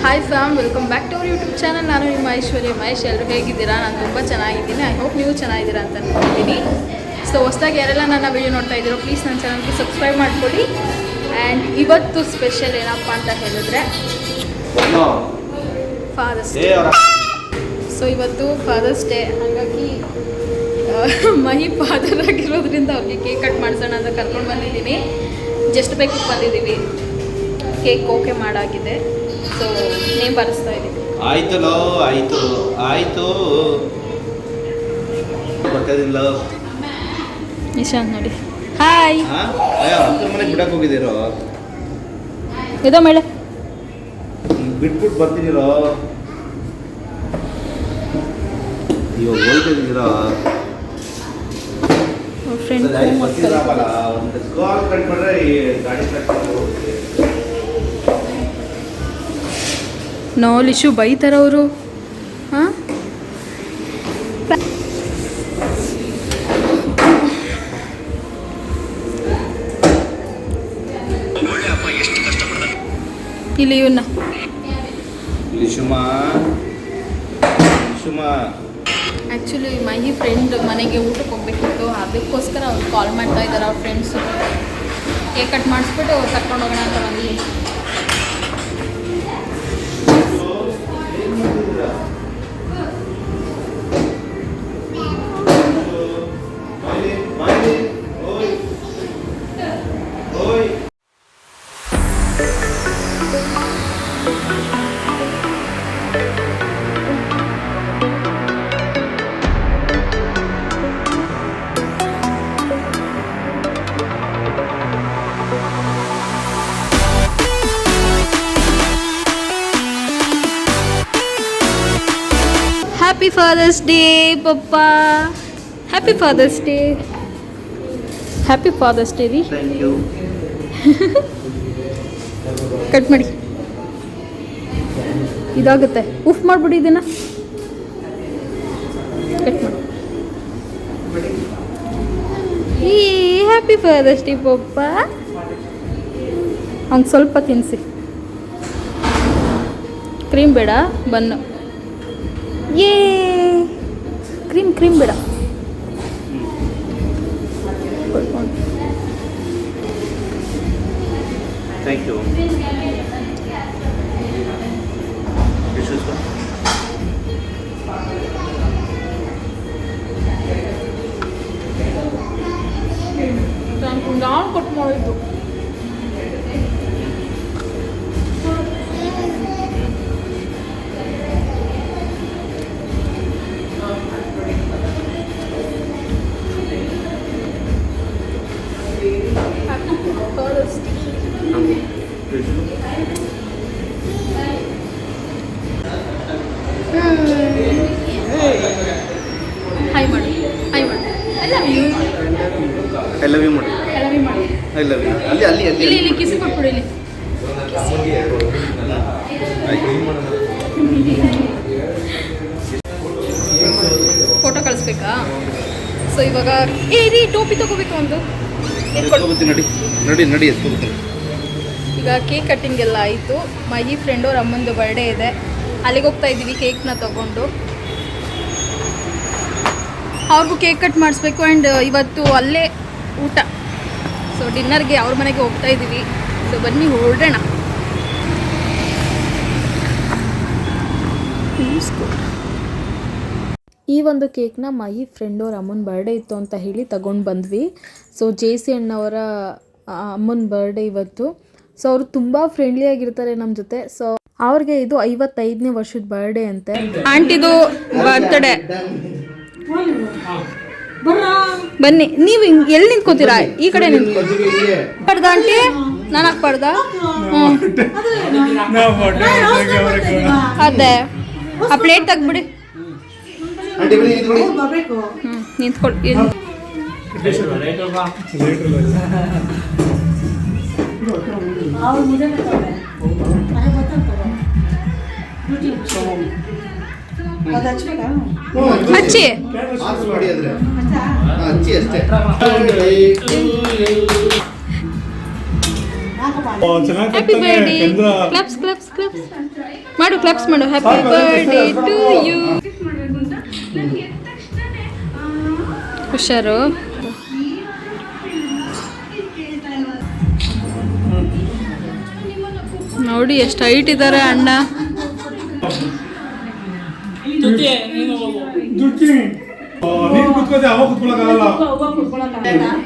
Hi fam, welcome back to our YouTube channel. ನಾನು ನಿಮ್ಮ ಐಶ್ವರ್ಯ ಮಹೇಶ್. ಎಲ್ಲರೂ ಹೇಗಿದ್ದೀರಾ? ನಾನು ತುಂಬ ಚೆನ್ನಾಗಿದ್ದೀನಿ. ಐ ಹೋಪ್ ನೀವು ಚೆನ್ನಾಗಿದ್ದೀರಾ ಅಂತ ಅಂದ್ಕೊಂಡಿದ್ದೀನಿ. ಸೊ ಹೊಸದಾಗಿ ಯಾರೆಲ್ಲ ನನ್ನ ವಿಡಿಯೋ ನೋಡ್ತಾ ಇದ್ದೀರೋ ಪ್ಲೀಸ್ ನನ್ನ ಚಾನಲ್ಗೆ ಸಬ್ಸ್ಕ್ರೈಬ್ ಮಾಡ್ಕೊಳ್ಳಿ. ಆ್ಯಂಡ್ ಇವತ್ತು ಸ್ಪೆಷಲ್ ಏನಪ್ಪ ಅಂತ ಹೇಳಿದ್ರೆ ಫಾದರ್ಸ್ ಡೇ. ಸೊ ಇವತ್ತು ಫಾದರ್ಸ್ ಡೇ, ಹಾಗಾಗಿ ಮಹಿ ಫಾದರ್ ಆಗಿರೋದ್ರಿಂದ ಅವ್ರಿಗೆ ಕೇಕ್ ಕಟ್ ಮಾಡಿಸೋಣ ಅಂತ ಕರ್ಕೊಂಡು ಬಂದಿದ್ದೀನಿ. ಜಸ್ಟ್ ಬೇಕಿಗೆ ಬಂದಿದ್ದೀವಿ. ಕೇಕ್ ಓಕೆ ಮಾಡಾಗಿದೆ. ಸೊ ನೇಮ್ ಬರೆಸ್ತಾ ಇದ್ದೀವಿ. ಆಯ್ತಲ್ಲೋ, ಆಯ್ತು ಗೊತ್ತಿಲ್ಲ. ನಿಶಾಂತ್ ನೋಡಿ. ಹಾಯ್. ಮನೆಗೆ ಬಿಡಕ್ಕೆ ಹೋಗಿದ್ದೀರೋ? ಇದೋ ಮೇಳೆ ಬಿಟ್ಬಿಟ್ಟು ಬರ್ತಿದ್ದೀರೋ? ಇವಾಗ ಹೋಗ್ತಿದ್ದೀರೋ? ಫ್ರೆಂಡ್ ಒಂದು ಕಾಲ್ ಕಟ್ ಮಾಡ್ರೆ ಗಾಡಿ ನೋ ಲಿಶು ಬೈತಾರ ಅವರು. ಹಾಂ, ಇಲ್ಲಿ ಇವನ್ನ ಲಿಶುಮಾ ಆ್ಯಕ್ಚುಲಿ ಮಹಿ ಫ್ರೆಂಡ್ ಮನೆಗೆ ಊಟಕ್ಕೆ ಹೋಗ್ಬೇಕಿತ್ತು. ಅದಕ್ಕೋಸ್ಕರ ಅವ್ರು ಕಾಲ್ ಮಾಡ್ತಾ ಇದ್ದಾರೆ. ಅವ್ರ ಫ್ರೆಂಡ್ಸು ಕೇಕ್ ಕಟ್ ಮಾಡಿಸ್ಬಿಟ್ಟು ಕರ್ಕೊಂಡು ಹೋಗೋಣ ಅಂತ ಬಂದಿದ್ದೀನಿ. Happy Father's Day, Papa. Happy Father's Day. Happy Father's Day ರೀ. Thank you. ಕಟ್ ಮಾಡಿ. ಇದಾಗುತ್ತೆ. ಉಫ್ ಮಾಡಿಬಿಡಿ ಇದನ್ನ. ಕಟ್ ಮಾಡಿ. ಈ ಹ್ಯಾಪಿ ಫಾದರ್ಸ್ ಡೇ ಪಪ್ಪ. ಅವ್ನಿಗೆ ಸ್ವಲ್ಪ ತಿನ್ನಿಸಿ. ಕ್ರೀಮ್ ಬೇಡ, ಬನ್ನು. ಯೇ ಕ್ರೀಮ್ ಬೇಡ. Thank you. ನಾನು ಕಟ್ ಮಾಡಿದ್ದು. ಹಾಯ್ ಮಾಡು. I love you. I love you ಮಾಡಿ. I love you. ಅಲ್ಲಿ ಇಲ್ಲಿ ಕಿಸಿ ಕೊಟ್ಬಿಡು. ಇಲ್ಲಿ ಫೋಟೋ ಕಳಿಸ್ಬೇಕಾ? ಸೊ ಇವಾಗ ರೀ ಟೋಪಿ ತಗೋಬೇಕು. ಒಂದು ನಡಿ ಎತ್ಕೋತೀನಿ. ಈಗ ಕೇಕ್ ಕಟ್ಟಿಂಗ್ ಎಲ್ಲ ಆಯಿತು. ಮಹಿ ಫ್ರೆಂಡ್ ಅವ್ರ ಅಮ್ಮಂದು ಬರ್ಡೇ ಇದೆ. ಅಲ್ಲಿಗೆ ಹೋಗ್ತಾ ಇದ್ದೀವಿ ಕೇಕ್ನ ತಗೊಂಡು. ಅವ್ರಿಗೂ ಕೇಕ್ ಕಟ್ ಮಾಡಿಸ್ಬೇಕು. ಆ್ಯಂಡ್ ಇವತ್ತು ಅಲ್ಲೇ ಊಟ. ಸೊ ಡಿನ್ನರ್ಗೆ ಅವ್ರ ಮನೆಗೆ ಹೋಗ್ತಾ ಇದ್ದೀವಿ. ಸೊ ಬನ್ನಿ ಹೊರಡೋಣ. ಈ ಒಂದು ಕೇಕ್ನ ಮಹಿ ಫ್ರೆಂಡ್ ಅವ್ರ ಅಮ್ಮನ ಬರ್ಡೇ ಇತ್ತು ಅಂತ ಹೇಳಿ ತಗೊಂಡು ಬಂದ್ವಿ. ಸೊ ಜೇಸಿ ಅಣ್ಣವರ ಅಮ್ಮನ ಬರ್ಡೇ ಇವತ್ತು. ಸೊ ಅವರು ತುಂಬ ಫ್ರೆಂಡ್ಲಿ ಆಗಿರ್ತಾರೆ ನಮ್ಮ ಜೊತೆ. ಸೊ ಅವ್ರಿಗೆ ಇದು 55ನೇ ವರ್ಷದ ಬರ್ಡೇ ಅಂತೆ. ಆಂಟಿದು ಬರ್ತ್ಡೇ. ಬನ್ನಿ. ನೀವು ಎಲ್ಲಿ ನಿಂತ್ಕೋತೀರಾ? ಈ ಕಡೆ ನಿಂತ್ಕೊಳ್ದ ಆಂಟಿ. ನಾನು ಹಾಕ್ಬಾರ್ದ? ಅದೇ ಆ ಪ್ಲೇಟ್ ತೆಗ್ಬಿಡಿ. ನಿಂತ್ಕೊಳ್ಳಿ. ಹಚ್ಚಿ ಹಚ್ಚಿ ಅಷ್ಟೇ. Happy birthday claps claps claps ಮಾಡು ಕ್ಲಾಪ್ಸ್ ಮಾಡು ಹ್ಯಾಪಿ ಬರ್ಡೇ ಟು ಯು ಹುಷಾರು ನೋಡಿ ಎಷ್ಟು ಹೈಟ್ ಇದ್ದಾರೆ ಅಣ್ಣ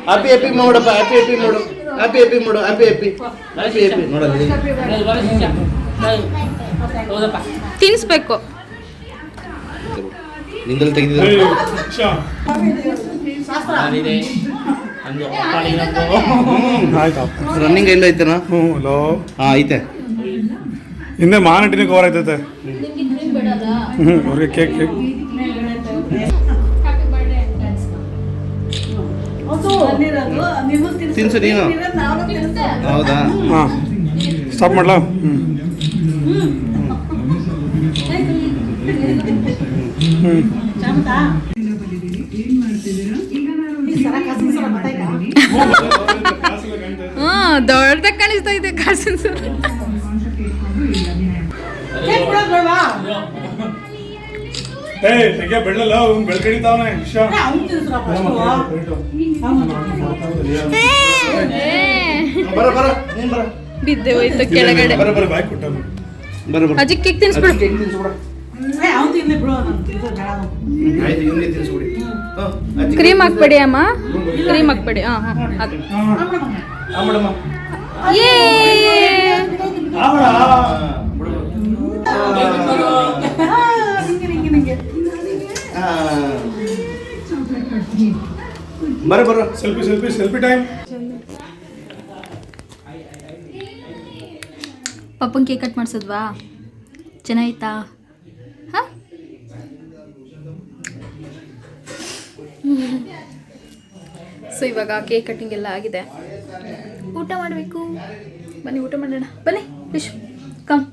ಹ್ಯಾಪಿ ಹ್ಯಾಪಿ ಮಾಡಪ್ಪ ಹ್ಯಾಪಿ ಹ್ಯಾಪಿ ಮಾಡು ಹ್ಯಾಪಿ ಹ್ಯಾಪಿ ಮಾಡು ಹ್ಯಾಪಿ ಹ್ಯಾಪಿ ಹ್ಯಾಪಿ ಹ್ಯಾಪಿ ನೋಡಲ್ಲಿ ತಿನ್ಸ್ಬೇಕು ನಿಂದಲ್ಲಿ ತೆಗೆದಿದ್ದೆ ರನ್ನಿಂಗ್ ಎಲ್ಲ ಐತೆನಾ ಐತೆ ಹಿಂದೆ ಮಾನಟಿನ ಕವರ್ ಆಯ್ತೈತೆ ಅವ್ರಿಗೆ ಕೇಕ್ ಕೇಕ್ ತಿನ್ಸು ನೀನು ಹೌದಾ ಹಾಂ ಸ್ಟಾಪ್ ಮಾಡ್ಲಾ ದೊಡ್ಡದಾಗ ಕಾಣಿಸ್ತಾ ಇದೆ ಕಾಸಿನ ತೆಗೆ ಬೆಳ್ಳಲ್ಲ ಅವ್ನು ಬೆಳ್ಕಡಿತಾವನೆ ವಿಷಯ ಬರ ಬರ ನೀನ್ ಬರ ಬಿದ್ದೆ ಹೋಯ್ತು ಕೆಳಗಡೆ ಬರ ಬರ ಬಾಯ್ ಕೊಟ್ಟ ಬರ ಬರ ಅಜ್ಜಿ ಕೇಕ್ ತಿನ್ಸ್ಬಿಡು ಕೇಕ್ ತಿನ್ಸ್ಬಿಡ ಆಯ್ತು ಹಿಂದೆ ತಿನ್ಸ್ಬಿಡಿ ಕ್ರೀಮ್ ಹಾಕ್ಬೇಡಿ ಅಮ್ಮ ಕ್ರೀಮ್ ಹಾಕ್ಬೇಡಿ ಹಾಂ ಹಾಂ ಅದು ಮೇಡಮ್ಮ ಏ ಬರ ಬರ ಸೆಲ್ಫಿ ಸೆಲ್ಫಿ ಸೆಲ್ಫಿ ಟೈಮ್ ಪಪ್ಪನ್ ಕೇಕ್ ಕಟ್ ಮಾಡಿಸಿದ್ವಾ ಚೆನ್ನಾಯ್ತಾ ಹಾಂ ಸೊ ಇವಾಗ ಕೇಕ್ ಕಟ್ಟಿಂಗ್ ಎಲ್ಲ ಆಗಿದೆ ಊಟ ಮಾಡಬೇಕು ಬನ್ನಿ ಊಟ ಮಾಡೋಣ ಬನ್ನಿ ವಿಶ್ ಕಮ್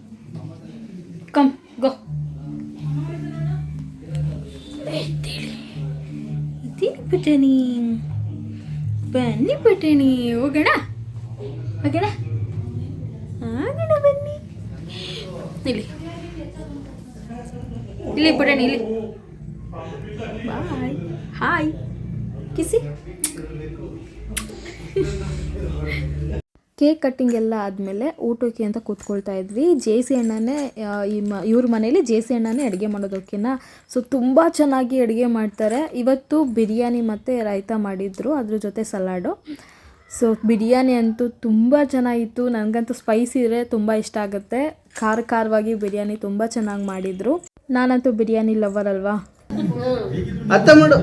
ಕಮ್ ಗೋ ಪುಟಣಿ ಬನ್ನಿ ಪುಟಣಿ ಹೋಗೋಣ ಹೋಗೋಣ ಆಗೋಣ ಬನ್ನಿ ಇಲ್ಲಿ ಇಲ್ಲಿ ಪುಟಣಿ ಇಲ್ಲಿ ಬಾಯ್ ಹಾಯ್ ಕಿಸಿ ಕೇಕ್ ಕಟ್ಟಿಂಗ್ ಎಲ್ಲ ಆದಮೇಲೆ ಊಟಕ್ಕೆ ಅಂತ ಕೂತ್ಕೊಳ್ತಾ ಇದ್ವಿ ಜೆ ಸಿ ಅಣ್ಣನೇ ಇವ್ರ ಮನೇಲಿ ಜೆ ಸಿ ಅಣ್ಣನೇ ಅಡುಗೆ ಮಾಡೋದಕ್ಕಿಂತ ಸೊ ತುಂಬ ಚೆನ್ನಾಗಿ ಅಡುಗೆ ಮಾಡ್ತಾರೆ ಇವತ್ತು ಬಿರಿಯಾನಿ ಮತ್ತು ರಾಯ್ತ ಮಾಡಿದ್ರು ಅದ್ರ ಜೊತೆ ಸಲಾಡು ಸೊ ಬಿರಿಯಾನಿ ಅಂತೂ ತುಂಬ ಚೆನ್ನಾಗಿತ್ತು ನನಗಂತೂ ಸ್ಪೈಸಿ ಇದ್ರೆ ತುಂಬ ಇಷ್ಟ ಆಗುತ್ತೆ ಖಾರವಾಗಿ ಬಿರಿಯಾನಿ ತುಂಬ ಚೆನ್ನಾಗಿ ಮಾಡಿದರು ನಾನಂತೂ ಬಿರಿಯಾನಿ ಲವರ್ ಅಲ್ವಾ ಅತ್ತ ಮಾಡು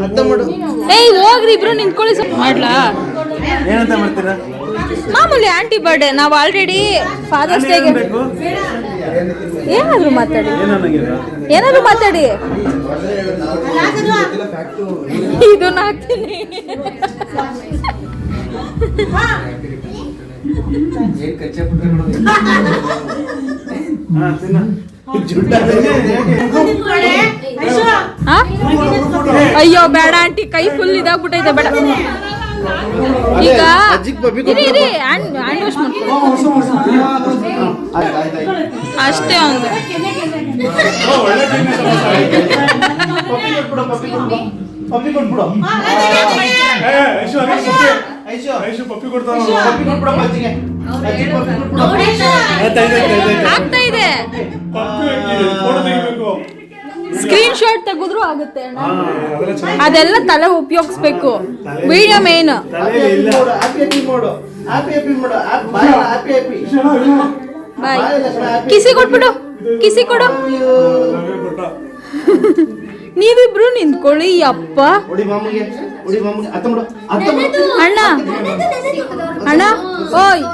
ಅತ್ತ ಮಾಡು ಏಯ್ ಹೋಗ್ರಿ ಇಬ್ರು ನಿಂತ್ಕೊಳ್ಳಿ ಮಾಡ್ಲಾ ಏನಂತ ಮಾಡ್ತೀರಾ ಮಾಮೂಲಿ ಆಂಟಿ ಬರ್ಡೇ ನಾವು ಆಲ್ರೆಡಿ ಫಾದರ್ಸ್ ಡೇಗೆ ಏನಾದ್ರು ಮಾತಾಡಿ ಇದನ್ನ ಹಾಕ್ತೀನಿ ಅಯ್ಯೋ ಬೇಡ ಆಂಟಿ ಕೈ ಫುಲ್ ಇದಾಗ್ಬಿಟ್ಟೈತೆ ಬೇಡ ಈಗ ಹ್ಯಾಂಡ್ ವಾಶ್ ಅಷ್ಟೇ ಒಂದು ಪಪ್ಪಿ ಕೊಡ್ತಾನ ಆಗ್ತಾ ಇದೆ ಸ್ಕ್ರೀನ್ ಶಾಟ್ ತೆಗೆದ್ರು ಆಗುತ್ತೆ ಅದೆಲ್ಲ ತಲೆ ಉಪಯೋಗಿಸ್ಬೇಕು ವಿಡಿಯೋ ಮೇನ್ ಬಾಯ್ ಕಿಸಿ ಕೊಟ್ಬಿಡು ಕಿಸಿ ಕೊಡು ನೀವಿಬ್ರು ನಿಂತ್ಕೊಳ್ಳಿ ಅಪ್ಪ ಅಣ್ಣ ಅಣ್ಣ ಓಯ್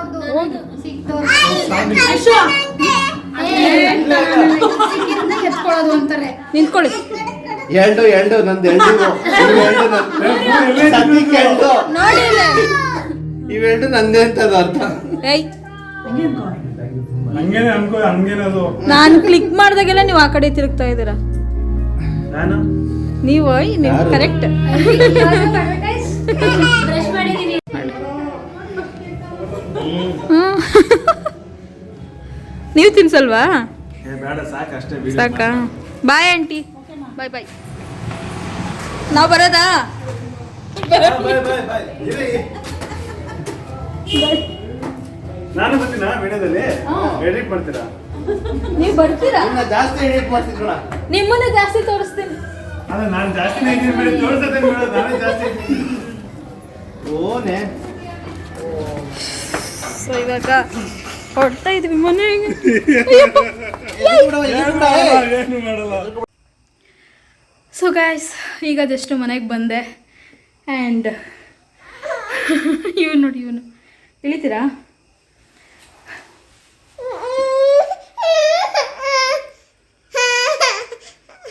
ನಿಂತ್ಕೊಳ್ಳಿ ಎರಡು ನಂದು ನೋಡಿ ಇವೆರಡು ನಂದೇ ಅಂತದ ಅರ್ಥ ಏಯ್ ಹಂಗೇನೆ ಅನ್ಕೋ ಹಂಗೇನದು ನಾನು ಕ್ಲಿಕ್ ಮಾಡಿದಾಗೆಲ್ಲ ನೀವು ಆ ಕಡೆ ತಿರುಗ್ತಾ ಇದ್ದೀರಾ ನಾನು ನೀವು ಕರೆಕ್ಟ್ ನೀವು ತಿನ್ಸಲ್ವಾ? ಬೇಡ ಸಾಕು ಅಷ್ಟೇ. ಸಾಕಾ? Bye aunty. Bye bye. ನಾವು ಬರೋದಾ? ನಾನು ಬರ್ತೀನಾ ವಿಡಿಯೋದಲ್ಲಿ? ಎಡಿಟ್ ಮಾಡ್ತೀರಾ? ನೀವು ಬರ್ತೀರಾ? ಇನ್ನ ಜಾಸ್ತಿ ಎಡಿಟ್ ಮಾಡ್ತಿದ್ರಣ. ನಿಮ್ಮನ್ನ ಜಾಸ್ತಿ ತೋರಿಸ್ತೀನಿ. ಅಲ್ಲ ನಾನು ಜಾಸ್ತಿ ತೋರಿಸ್ತೇನೆ ನಾನೇ ಜಾಸ್ತಿ. ಓನೇ ಸೊ ಇವಾಗ ಹೊಡ್ತಾ ಇದೀವಿ ಮನೆಗೆ. ಏನು ಮಾಡಲ್ಲ. ಸೊ ಗಾಯ್ಸ್, ಈಗ ಜಸ್ಟ್ ಮನೆಗೆ ಬಂದೆ ಆ್ಯಂಡ್ ಇವನು ಇಳಿತೀರಾ?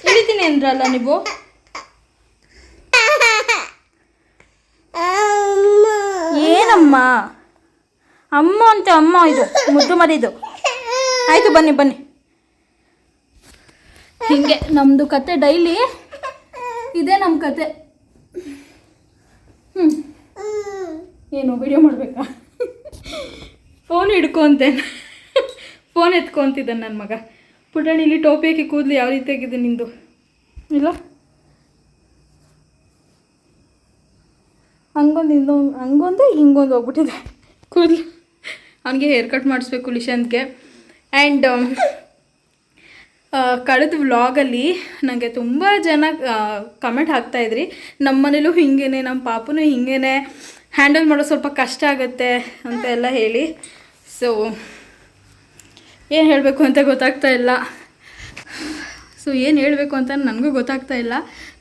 ಇಳಿತೀನಿ ಅಂದ್ರಲ್ಲ ನೀವು. ಏನಮ್ಮ ಅಮ್ಮ ಅಂತ ಅಮ್ಮ, ಇದು ಮುದ್ದು ಮರಿದು. ಆಯಿತು ಬನ್ನಿ ಬನ್ನಿ. ಹೀಗೆ ನಮ್ಮದು ಕತೆ ಡೈಲಿ ಇದೇ ನಮ್ಮ ಕತೆ. ಏನು ವಿಡಿಯೋ ಮಾಡಬೇಕಾ? ಫೋನ್ ಹಿಡ್ಕೊಂತೇನೆ. ಫೋನ್ ಎತ್ಕೊಂತಿದ್ದಾನೆ ನನ್ನ ಮಗ. ಪುಟಾಣಿ ಇಲ್ಲಿ ಟೋಪಿ ಹಾಕಿ ಕೂದಲು ಯಾವ ರೀತಿ ಆಗಿದೆ ನಿಂದು? ಇಲ್ಲ ಹಂಗೊಂದು ಹಿಂಗೊಂದು ಹೋಗ್ಬಿಟ್ಟಿದೆ ಕೂದಲು. ಅವನಿಗೆ ಹೇರ್ ಕಟ್ ಮಾಡಿಸ್ಬೇಕು ಲಿಶಾಂತ್ಗೆ. ಆ್ಯಂಡ್ ಕಳೆದ ವ್ಲಾಗಲ್ಲಿ ನನಗೆ ತುಂಬ ಜನ ಕಮೆಂಟ್ ಹಾಕ್ತಾಯಿದ್ರಿ, ನಮ್ಮ ಮನೇಲೂ ಹಿಂಗೇನೆ, ನಮ್ಮ ಪಾಪನೂ ಹಿಂಗೇನೆ, ಹ್ಯಾಂಡಲ್ ಮಾಡೋದು ಸ್ವಲ್ಪ ಕಷ್ಟ ಆಗುತ್ತೆ ಅಂತ ಎಲ್ಲ ಹೇಳಿ. ಸೊ ಏನು ಹೇಳಬೇಕು ಅಂತ ಗೊತ್ತಾಗ್ತಾ ಇಲ್ಲ. ಸೊ ಏನು ಹೇಳಬೇಕು ಅಂತ ನನಗೂ ಗೊತ್ತಾಗ್ತಾ ಇಲ್ಲ.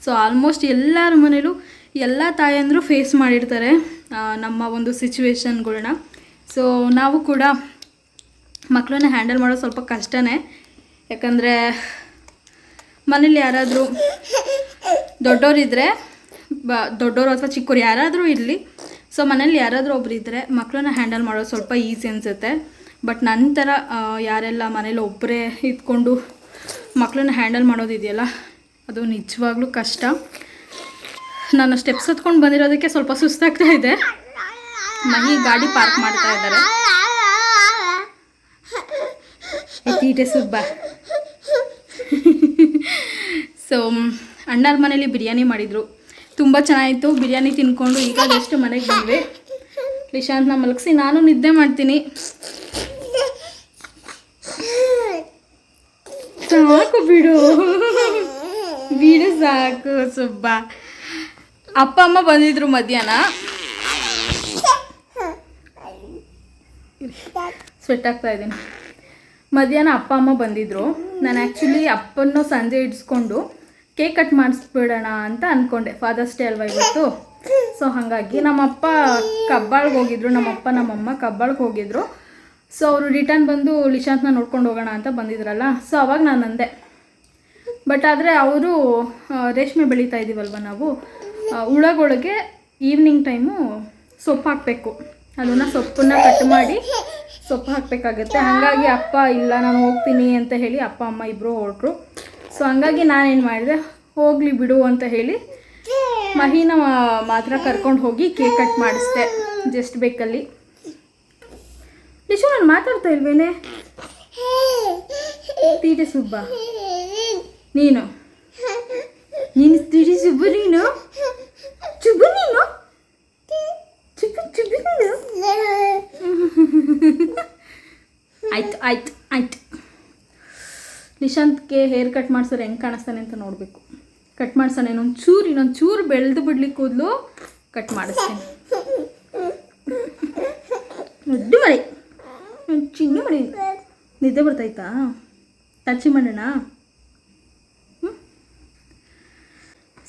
ಸೊ ಆಲ್ಮೋಸ್ಟ್ ಎಲ್ಲರ ಮನೇಲೂ ಎಲ್ಲ ತಾಯಂದರು ಫೇಸ್ ಮಾಡಿರ್ತಾರೆ ನಮ್ಮ ಒಂದು ಸಿಚುವೇಶನ್ಗಳನ್ನ. ಸೊ ನಾವು ಕೂಡ ಮಕ್ಕಳನ್ನ ಹ್ಯಾಂಡಲ್ ಮಾಡೋದು ಸ್ವಲ್ಪ ಕಷ್ಟನೇ. ಯಾಕಂದರೆ ಮನೇಲಿ ಯಾರಾದರೂ ದೊಡ್ಡವರಿದ್ದರೆ, ದೊಡ್ಡವರು ಅಥವಾ ಚಿಕ್ಕವ್ರು ಯಾರಾದರೂ ಇರಲಿ, ಸೊ ಮನೇಲಿ ಯಾರಾದರೂ ಒಬ್ರು ಇದ್ದರೆ ಮಕ್ಕಳನ್ನ ಹ್ಯಾಂಡಲ್ ಮಾಡೋದು ಸ್ವಲ್ಪ ಈಸಿ ಅನಿಸುತ್ತೆ. ಬಟ್ ನಂತರ ಯಾರೆಲ್ಲ ಮನೇಲಿ ಒಬ್ಬರೇ ಇದ್ಕೊಂಡು ಮಕ್ಕಳನ್ನ ಹ್ಯಾಂಡಲ್ ಮಾಡೋದಿದೆಯಲ್ಲ, ಅದು ನಿಜವಾಗ್ಲೂ ಕಷ್ಟ. ನಾನು ಸ್ಟೆಪ್ಸ್ ಹತ್ಕೊಂಡು ಬಂದಿರೋದಕ್ಕೆ ಸ್ವಲ್ಪ ಸುಸ್ತಾಗ್ತಾ ಇದೆ. ಮಹಿ ಗಾಡಿ ಪಾರ್ಕ್ ಮಾಡ್ತಾ ಇದ್ದಾರೆ. ತೀಟೆ ಸುಬ್ಬ. ಸೊ ಅಣ್ಣರ ಮನೇಲಿ ಬಿರಿಯಾನಿ ಮಾಡಿದರು, ತುಂಬ ಚೆನ್ನಾಗಿತ್ತು. ಬಿರಿಯಾನಿ ತಿನ್ಕೊಂಡು ಈಗ ಜಸ್ಟ್ ಮನೆಗೆ ಬಂದ್ವಿ. ಲಿಶಾಂತ್ನ ಮಲಗಿಸಿ ನಾನು ನಿದ್ದೆ ಮಾಡ್ತೀನಿ. ಸಾಕು ಬಿಡು ಸಾಕು ಸುಬ್ಬ. ಅಪ್ಪ ಅಮ್ಮ ಬಂದಿದ್ರು ಮಧ್ಯಾಹ್ನ. ಸ್ವೆಟ್ ಆಗ್ತಾ ಇದ್ದೀನಿ. ಮಧ್ಯಾಹ್ನ ಅಪ್ಪ ಅಮ್ಮ ಬಂದಿದ್ದರು. ನಾನು ಆ್ಯಕ್ಚುಲಿ ಅಪ್ಪನ್ನು ಸಂಜೆ ಇಡ್ಸ್ಕೊಂಡು ಕೇಕ್ ಕಟ್ ಮಾಡಿಸ್ಬಿಡೋಣ ಅಂತ ಅಂದ್ಕೊಂಡೆ. ಫಾದರ್ಸ್ ಡೇ ಅಲ್ವಾ ಇವತ್ತು. ಸೊ ಹಾಗಾಗಿ ನಮ್ಮಪ್ಪ ಕಬ್ಬಾಳ್ಗೆ ಹೋಗಿದ್ರು, ನಮ್ಮಪ್ಪ ನಮ್ಮಮ್ಮ ಕಬ್ಬಾಳ್ಗೆ ಹೋಗಿದ್ರು. ಸೊ ಅವರು ರಿಟರ್ನ್ ಬಂದು ಲಿಶಾಂತ್ನ ನೋಡ್ಕೊಂಡು ಹೋಗೋಣ ಅಂತ ಬಂದಿದ್ರಲ್ಲ. ಸೊ ಅವಾಗ ನಾನು ಅಂದೆ. ಬಟ್ ಆದರೆ ಅವರು ರೇಷ್ಮೆ ಬೆಳೀತಾ ಇದ್ದೀವಲ್ವ ನಾವು, ಉಳಗೊಳಗೆ ಈವ್ನಿಂಗ್ ಟೈಮು ಸೊಪ್ಪು ಹಾಕಬೇಕು. ಅದನ್ನು ಸೊಪ್ಪನ್ನು ಕಟ್ ಮಾಡಿ ಸೊಪ್ಪು ಹಾಕಬೇಕಾಗತ್ತೆ. ಹಾಗಾಗಿ ಅಪ್ಪ ಇಲ್ಲ ನಾನು ಹೋಗ್ತೀನಿ ಅಂತ ಹೇಳಿ ಅಪ್ಪ ಅಮ್ಮ ಇಬ್ಬರು ಹೊರಟ್ರು. ಸೊ ಹಂಗಾಗಿ ನಾನೇನು ಮಾಡಿದೆ, ಹೋಗಲಿ ಬಿಡು ಅಂತ ಹೇಳಿ ಮಹಿನ ಮಾತ್ರ ಕರ್ಕೊಂಡು ಹೋಗಿ ಕೇಕ್ ಕಟ್ ಮಾಡಿಸ್ದೆ ಜಸ್ಟ್ ಬೇಕಲ್ಲಿ. ಲಿಶು ನಾನು ಮಾತಾಡ್ತಾ ಇಲ್ವೇನೆ? ತೀಟೆ ಸುಬ್ಬ ನೀನು ತೀಟೆ ಸುಬ್ಬ ನೀನು ಚುಬ್ಬು ನೀನು ಚುಬ್ಬು ನೀನು. ಆಯ್ತು. ನಿಶಾಂತ್ಗೆ ಹೇರ್ ಕಟ್ ಮಾಡ್ಸೋರು ಹೆಂಗೆ ಕಾಣಿಸ್ತಾನೆ ಅಂತ ನೋಡಬೇಕು. ಕಟ್ ಮಾಡ್ಸೋಣ, ಇನ್ನೊಂದು ಚೂರು ಬೆಳೆದು ಬಿಡ್ಲಿಕ್ಕೆ ಕೂದಲು ಕಟ್ ಮಾಡಿಸ್ತೀನಿ. ಮುದ್ದು ಮರಿ, ಚಿನ್ನು ಮರಿ. ನಿದ್ದೆ ಬರ್ತಾಯ್ತಾ? ಟಚ್ ಮಾಡೋಣ.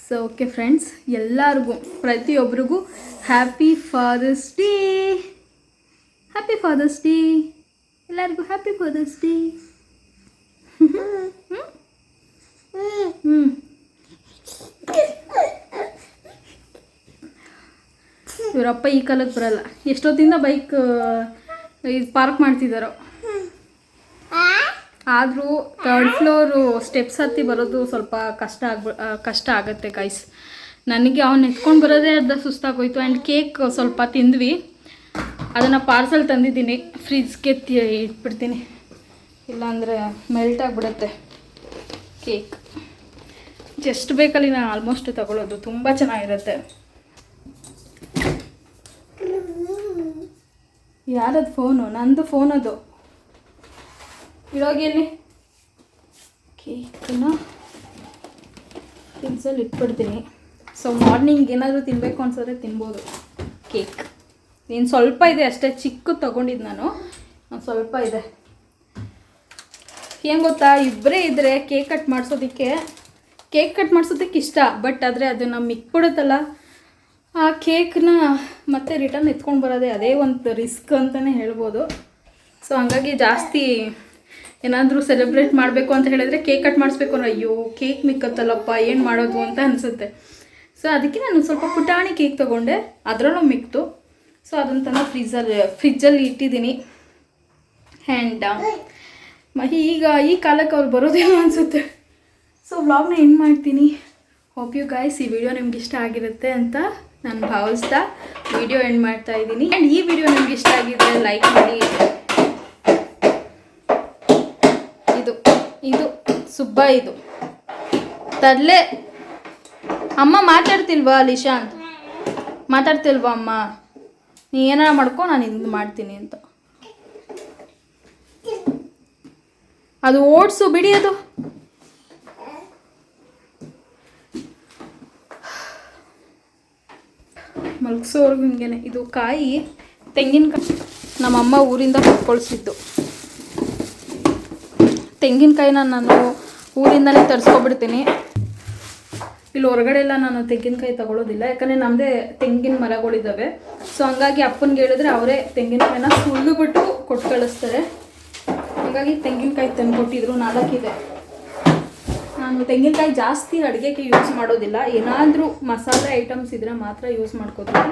ಸೊ ಓಕೆ ಫ್ರೆಂಡ್ಸ್, ಎಲ್ಲರಿಗೂ ಪ್ರತಿಯೊಬ್ಬರಿಗೂ happy Father's Day. Happy Father's Day ಎಲ್ಲರಿಗೂ. Happy Father's Day. ಇವರಪ್ಪ ಈ ಕಾಲಕ್ಕೆ ಬರಲ್ಲ. ಎಷ್ಟೊತ್ತಿಂದ ಬೈಕ್ ಪಾರ್ಕ್ ಮಾಡ್ತಿದ್ದಾರೋ. ಆದರೂ 3rd ಫ್ಲೋರು ಸ್ಟೆಪ್ಸ್ ಹತ್ತಿ ಬರೋದು ಸ್ವಲ್ಪ ಕಷ್ಟ ಆಗುತ್ತೆ ಗೈಸ್. ನನಗೆ ಅವ್ನು ಎತ್ಕೊಂಡು ಬರೋದೇ ಅರ್ಧ ಸುಸ್ತಾಗೋಯ್ತು. ಆ್ಯಂಡ್ ಕೇಕ್ ಸ್ವಲ್ಪ ತಿಂದ್ವಿ, ಅದನ್ನು ಪಾರ್ಸಲ್ ತಂದಿದ್ದೀನಿ, ಫ್ರಿಜ್ಗೆ ಇಟ್ಬಿಡ್ತೀನಿ, ಇಲ್ಲಾಂದರೆ ಮೆಲ್ಟ್ ಆಗಿಬಿಡುತ್ತೆ ಕೇಕ್. ಜಸ್ಟ್ ಬೇಕಲ್ಲಿ ನಾನು ಆಲ್ಮೋಸ್ಟ್ ತಗೊಳ್ಳೋದು, ತುಂಬ ಚೆನ್ನಾಗಿರುತ್ತೆ. ಯಾರದು ಫೋನು? ನಂದು ಫೋನ್ ಅದು. ಇಡೋಗಿ ಎಲ್ಲಿ ಕೇಕನ್ನ ಫ್ರಿಜ್ಜಲ್ಲಿ ಇಟ್ಬಿಡ್ತೀನಿ. ಸೊ ಮಾರ್ನಿಂಗ್ ಏನಾದರೂ ತಿನ್ನಬೇಕು ಅನ್ಸಿದ್ರೆ ತಿನ್ಬೋದು ಕೇಕ್. ಏನು ಸ್ವಲ್ಪ ಇದೆ ಅಷ್ಟೇ, ಚಿಕ್ಕದು ತೊಗೊಂಡಿದ್ದು ನಾನು, ಸ್ವಲ್ಪ ಇದೆ. ಏನು ಗೊತ್ತಾ, ಇಬ್ಬರೇ ಇದ್ದರೆ ಕೇಕ್ ಕಟ್ ಮಾಡಿಸೋದಕ್ಕೆ ಇಷ್ಟ. ಬಟ್ ಆದರೆ ಅದನ್ನು ಮಿಕ್ಬಿಡುತ್ತಲ್ಲ, ಆ ಕೇಕ್ನ ಮತ್ತೆ ರಿಟರ್ನ್ ಎತ್ಕೊಂಡು ಬರೋದೇ ಅದೇ ಒಂದು ರಿಸ್ಕ್ ಅಂತಲೇ ಹೇಳ್ಬೋದು. ಸೊ ಹಾಗಾಗಿ ಜಾಸ್ತಿ ಏನಾದರೂ ಸೆಲೆಬ್ರೇಟ್ ಮಾಡಬೇಕು ಅಂತ ಹೇಳಿದ್ರೆ ಕೇಕ್ ಕಟ್ ಮಾಡಿಸ್ಬೇಕು ಅಂದ್ರೆ ಅಯ್ಯೋ ಕೇಕ್ ಮಿಕ್ಕತ್ತಲ್ಲಪ್ಪ ಏನು ಮಾಡೋದು ಅಂತ ಅನಿಸುತ್ತೆ. ಸೊ ಅದಕ್ಕೆ ನಾನು ಸ್ವಲ್ಪ ಪುಟಾಣಿ ಕೇಕ್ ತೊಗೊಂಡೆ, ಅದರಲ್ಲೂ ಮಿಕ್ತು. ಸೊ ಅದನ್ನು ತಂದು ಫ್ರಿಜ್ಜಲ್ಲಿ ಇಟ್ಟಿದ್ದೀನಿ. ಆ್ಯಂಡ್ ಈಗ ಈ ಕಾಲಕ್ಕೆ ಅವ್ರು ಬರೋದೇನೋ ಅನಿಸುತ್ತೆ. ಸೊ ವ್ಲಾಗ್ನ ಎಂಡ್ ಮಾಡ್ತೀನಿ. ಹೋಪ್ ಯು ಗೈಸ್ ಈ ವಿಡಿಯೋ ನಿಮ್ಗೆ ಇಷ್ಟ ಆಗಿರುತ್ತೆ ಅಂತ ನಾನು ಭಾವಿಸ್ತಾ ವಿಡಿಯೋ ಎಂಡ್ ಮಾಡ್ತಾ ಇದ್ದೀನಿ. ಆ್ಯಂಡ್ ಈ ವಿಡಿಯೋ ನಿಮ್ಗೆ ಇಷ್ಟ ಆಗಿದ್ರೆ ಲೈಕ್ ಮಾಡಿ. ಇದು ಸುಬ್ಬ, ಇದು ತರಲೆ. ಅಮ್ಮ ಮಾತಾಡ್ತಿಲ್ವಾ ಲಿಶಾಂತ್? ಮಾತಾಡ್ತಿಲ್ವಾ ಅಮ್ಮ? ನೀ ಏನಾರ ಮಾಡ್ಕೊ, ನಾನು ಇದು ಮಾಡ್ತೀನಿ ಅಂತ. ಅದು ಓಟ್ಸು ಬಿಡಿ, ಅದು ಮಲ್ಗಿಸೋರ್ಗು ಹಿಂಗೇನೆ. ಇದು ಕಾಯಿ ತೆಂಗಿನಕಾಯಿ ನಮ್ಮಮ್ಮ ಊರಿಂದ ಕೊಟ್ಕೊಳ್ಸಿದ್ದು. ತೆಂಗಿನಕಾಯಿನ ನಾನು ಊರಿಂದಲೇ ತರಿಸ್ಕೊಬಿಡ್ತೀನಿ. ಇಲ್ಲಿ ಹೊರಗಡೆ ಎಲ್ಲ ನಾನು ತೆಂಗಿನಕಾಯಿ ತಗೊಳ್ಳೋದಿಲ್ಲ, ಯಾಕಂದರೆ ನಮ್ಮದೇ ತೆಂಗಿನ ಮರಗಳಿದ್ದಾವೆ. ಸೊ ಹಂಗಾಗಿ ಅಪ್ಪನಿಗೆ ಹೇಳಿದ್ರೆ ಅವರೇ ತೆಂಗಿನಕಾಯಿನ ಸುಲಿದುಬಿಟ್ಟು ಕೊಟ್ಟು ಕಳಿಸ್ತಾರೆ. ಹಾಗಾಗಿ ತೆಂಗಿನಕಾಯಿ ತಂದು ಕೊಟ್ಟಿದ್ರು, 4 ಇದೆ. ನಾನು ತೆಂಗಿನಕಾಯಿ ಜಾಸ್ತಿ ಅಡುಗೆಗೆ ಯೂಸ್ ಮಾಡೋದಿಲ್ಲ, ಏನಾದರೂ ಮಸಾಲೆ ಐಟಮ್ಸ್ ಇದ್ದರೆ ಮಾತ್ರ ಯೂಸ್ ಮಾಡ್ಕೋತೀನಿ.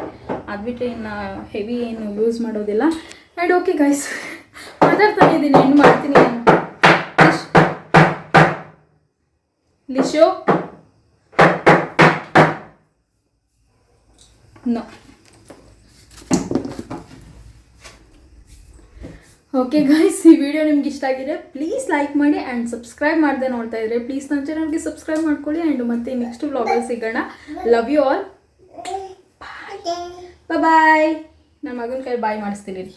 ಅದು ಬಿಟ್ಟರೆ ಇನ್ನು ಹೆವಿ ಏನು ಯೂಸ್ ಮಾಡೋದಿಲ್ಲ. ಆ್ಯಂಡ್ ಓಕೆ ಗೈಸ್, ಮಾತಾಡ್ತಾನೆ ಇದ್ದೀನಿ, ಏನು ಮಾಡ್ತೀನಿ ನಾನು. ಲಿಶೋ ನೋ. ಓಕೆ ಗೈಸ್, ಈ ವಿಡಿಯೋ ನಿಮ್ಗೆ ಇಷ್ಟ ಆಗಿದೆ ಪ್ಲೀಸ್ ಲೈಕ್ ಮಾಡಿ. ಆ್ಯಂಡ್ ಸಬ್ಸ್ಕ್ರೈಬ್ ಮಾಡದೆ ನೋಡ್ತಾ ಇದ್ರೆ ಪ್ಲೀಸ್ ನನ್ನ ಚಾನಲ್ಗೆ ಸಬ್ಸ್ಕ್ರೈಬ್ ಮಾಡ್ಕೊಳ್ಳಿ. ಆ್ಯಂಡ್ ಮತ್ತೆ ನೆಕ್ಸ್ಟ್ ವ್ಲಾಗಲ್ಲಿ ಸಿಗೋಣ. ಲವ್ ಯು ಆಲ್, ಬಾಯ್. ನನ್ನ ಮಗನ ಕೈ ಬಾಯ್ ಮಾಡಿಸ್ತೀನಿ ರೀ.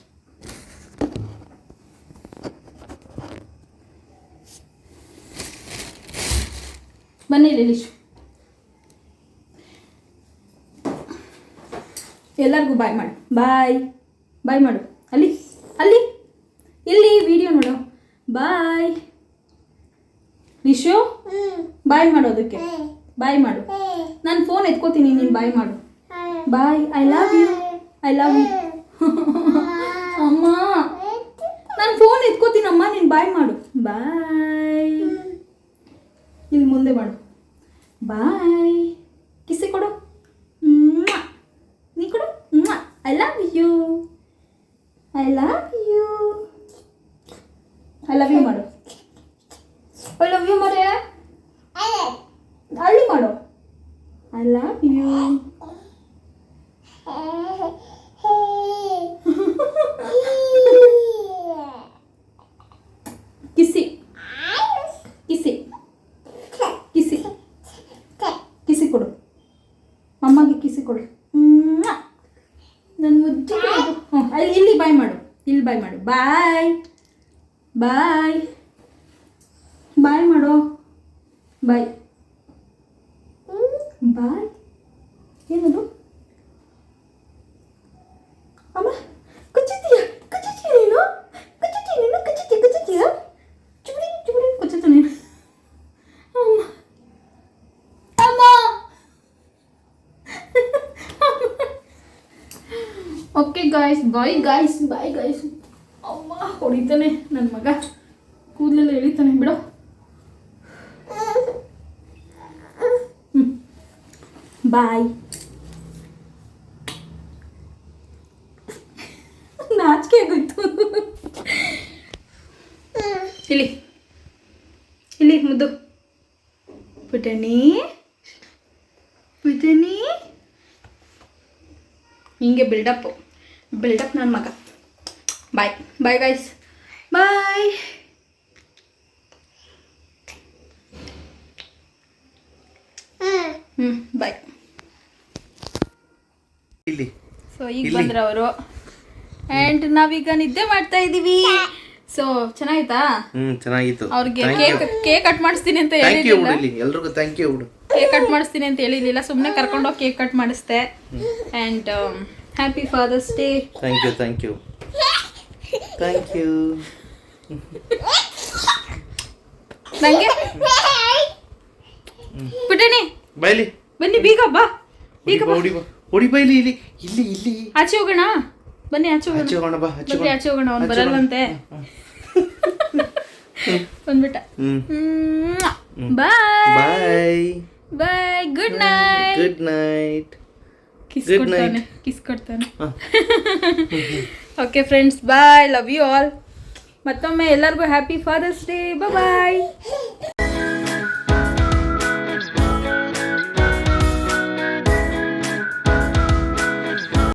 ಬನ್ನಿ ಲಿಶು, ಎಲ್ಲರಿಗೂ ಬಾಯ್ ಮಾಡು. ಬಾಯ್ ಮಾಡು. ಅಲ್ಲಿ ಇಲ್ಲಿ ವಿಡಿಯೋ ನೋಡು. ಬಾಯ್ ಲಿಶು, ಬಾಯ್ ಮಾಡೋದಕ್ಕೆ ಬಾಯ್ ಮಾಡು. ನಾನು ಫೋನ್ ಎತ್ಕೋತೀನಿ, ನೀನು ಬಾಯ್ ಮಾಡು. ಬಾಯ್. I love you. ಅಮ್ಮ ನಾನು ಫೋನ್ ಎತ್ಕೋತೀನಮ್ಮ, ನೀನು ಬಾಯ್ ಮಾಡು. ಬಾಯ್. ಇಲ್ಲಿ ಮುಂದೆ ಮಾಡು. ಬಾಯ್. ಕಿಸಿ ಕೊಡು. ನೀ ಕೊಡು. ಐ ಲವ್ ಯು ಮಾಡು. ಐ ಲವ್ ಯು ಮರೆ. ಅಲ್ಲಿ ಮಾಡು. I love you. ಕಿಸಿ ಕೊಡು. ಅಮ್ಮಗೆ ಕಿಸಿ ಕೊಡು. ನನ್ನ ಮುದ್ದು. ಇಲ್ಲಿ ಬಾಯ್ ಮಾಡು. ಬಾಯ್ ಮಾಡು. ಬಾಯ್. ಏನದು ಅಮ್ಮ? ಕುಚ್ಚುತ್ತೀಯ ನೀನು? ಕುಚ್ಚುತ್ತೀಯ? ಚುಬುಡಿ ಕುಚ್ಚುತ್ತ ನೀನು. ಅಮ್ಮ. Okay guys, bye guys. ಅಮ್ಮ ಹೊಡಿತಾನೆ ನನ್ನ ಮಗ, ಕೂದಲೆಲ್ಲ ಎಳಿತಾನೆ. ಬಿಡೋ. ಬಾಯ್. ನಾಚಿಕೆ ಆಗೋಯ್ತು. ಇಲ್ಲಿ ಮುದ್ದು ಪುಟಣಿ. ಹಿಂಗೆ ಬಿಲ್ಡಪ್ಪು. ಬಿಲ್ಡಪ್ ನನ್ನ ಮಗ. ಬಾಯ್ ಬಾಯ್ ಗೈಸ್, ಬಾಯ್. ಬಾಯ್. ಇಲ್ಲಿ ಸೊ ಈಗ ಬಂದ್ರ ಅವರು ಆ್ಯಂಡ್ ನಾವೀಗ ನಿದ್ದೆ ಮಾಡ್ತಾ ಇದ್ದೀವಿ. ಸೊ ಚೆನ್ನಾಗಿತ್ತಾ? ಚೆನ್ನಾಗಿತ್ತು. ಅವ್ರಿಗೆ ಕೇಕ್ ಕಟ್ ಮಾಡಿಸ್ತೀನಿ ಅಂತ ಥ್ಯಾಂಕ್ ಯು ಹೇಳಿರ್ಲಿಲ್ಲ. ಬಿಡು, ಎಲ್ರಿಗೂ ಥ್ಯಾಂಕ್ ಯು ಬಿಡು. ಕೇಕ್ ಕಟ್ ಮಾಡಿಸ್ತೀನಿ ಅಂತ ಹೇಳಿರ್ಲಿಲ್ಲ, ಸುಮ್ಮನೆ ಕರ್ಕೊಂಡೋಗಿ ಕೇಕ್ ಕಟ್ ಮಾಡಿಸ್ದೆ. And happy Father's Day. Thank you thank you thank you. ನಂಗೆ ಪುಟಣಿ ಬೈಲಿ ಬನ್ನಿ, ಬೀಗ ಬಾ, ಬೀಗ ಬಾ. ಹೊಡಿ ಬೈಲಿ. ಇಲ್ಲಿ ಇಲ್ಲಿ ಇಲ್ಲಿ ಆಚೆ ಹೋಗೋಣ, ಬನ್ನಿ ಆಚೆ ಹೋಗೋಣ. ಆಚೆ ಹೋಗೋಣ ಬಾ, ಆಚೆ ಬನ್ನಿ ಆಚೆ ಹೋಗೋಣ, ಅವ್ನು ಬರಲ್ಲಂತೆ. ಬಂದ್ಬಿಟ್ಟ. Bye bye bye, good night. Good night. Kiss Good ಕೊಡ್ತಾನೆ, night. ಕಿಸ್ ಕೊಡ್ತಾನೆ. Okay friends, bye, love you all. ಮತ್ತೊಮ್ಮೆ ಎಲ್ಲರಿಗೂ ಹ್ಯಾಪಿ ಫಾದರ್ಸ್ ಡೇ. ಬಾಯ್.